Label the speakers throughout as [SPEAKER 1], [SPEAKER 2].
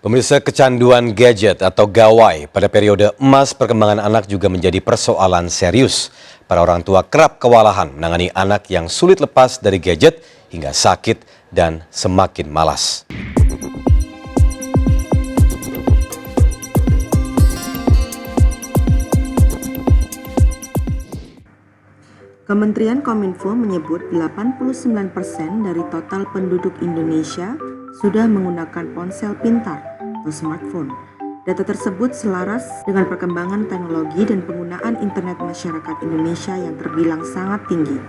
[SPEAKER 1] Pemirsa, kecanduan gadget atau gawai pada periode emas perkembangan anak juga menjadi persoalan serius. Para orang tua kerap kewalahan menangani anak yang sulit lepas dari gadget hingga sakit dan semakin malas.
[SPEAKER 2] Kementerian Kominfo menyebut 89% dari total penduduk Indonesia sudah menggunakan ponsel pintar atau smartphone. Data tersebut selaras dengan perkembangan teknologi dan penggunaan internet masyarakat Indonesia yang terbilang sangat tinggi.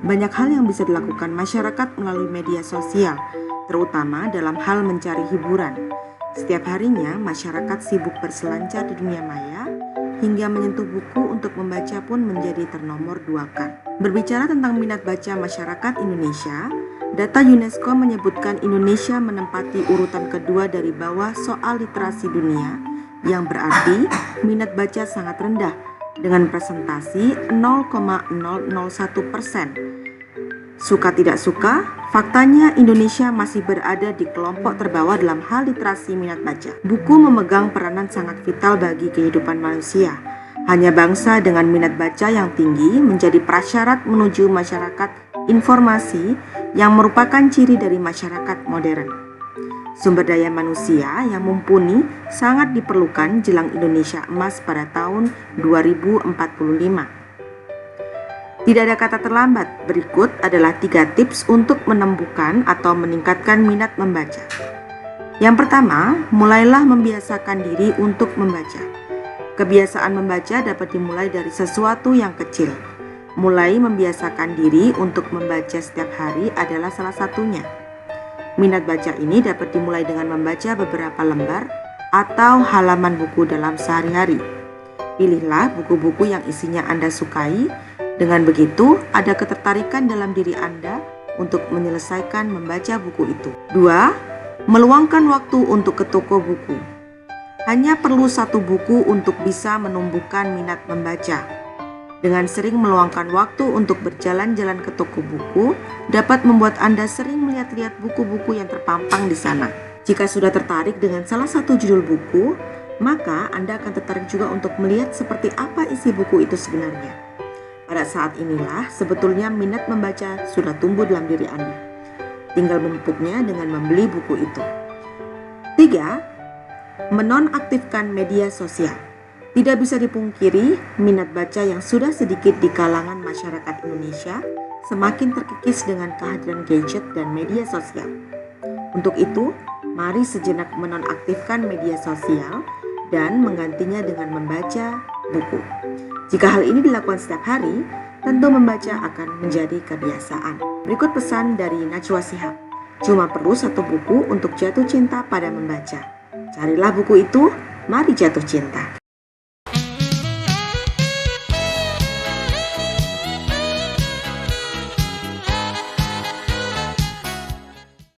[SPEAKER 2] Banyak hal yang bisa dilakukan masyarakat melalui media sosial, terutama dalam hal mencari hiburan. Setiap harinya, masyarakat sibuk berselancar di dunia maya, hingga menyentuh buku untuk membaca pun menjadi ternomor duakan. Berbicara tentang minat baca masyarakat Indonesia, data UNESCO menyebutkan Indonesia menempati urutan kedua dari bawah soal literasi dunia, yang berarti minat baca sangat rendah dengan presentasi 0,001%. Suka tidak suka, faktanya Indonesia masih berada di kelompok terbawah dalam hal literasi minat baca. Buku memegang peranan sangat vital bagi kehidupan manusia. Hanya bangsa dengan minat baca yang tinggi menjadi prasyarat menuju masyarakat informasi yang merupakan ciri dari masyarakat modern. Sumber daya manusia yang mumpuni sangat diperlukan jelang Indonesia emas pada tahun 2045. Tidak ada kata terlambat. Berikut adalah 3 tips untuk menumbuhkan atau meningkatkan minat membaca. Yang pertama, mulailah membiasakan diri untuk membaca. Kebiasaan membaca dapat dimulai dari sesuatu yang kecil. Mulai membiasakan diri untuk membaca setiap hari adalah salah satunya. Minat baca ini dapat dimulai dengan membaca beberapa lembar atau halaman buku dalam sehari-hari. Pilihlah buku-buku yang isinya Anda sukai. Dengan begitu, ada ketertarikan dalam diri Anda untuk menyelesaikan membaca buku itu. 2. Meluangkan waktu untuk ke toko buku. Hanya perlu 1 buku untuk bisa menumbuhkan minat membaca. Dengan sering meluangkan waktu untuk berjalan-jalan ke toko buku, dapat membuat Anda sering melihat-lihat buku-buku yang terpampang di sana. Jika sudah tertarik dengan salah satu judul buku, maka Anda akan tertarik juga untuk melihat seperti apa isi buku itu sebenarnya. Pada saat inilah sebetulnya minat membaca sudah tumbuh dalam diri Anda. Tinggal memupuknya dengan membeli buku itu. 3. Menonaktifkan media sosial. Tidak bisa dipungkiri, minat baca yang sudah sedikit di kalangan masyarakat Indonesia semakin terkikis dengan kehadiran gadget dan media sosial. Untuk itu, mari sejenak menonaktifkan media sosial dan menggantinya dengan membaca buku. Jika hal ini dilakukan setiap hari, tentu membaca akan menjadi kebiasaan. Berikut pesan dari Najwa Shihab. Cuma perlu 1 buku untuk jatuh cinta pada membaca. Carilah buku itu, mari jatuh cinta.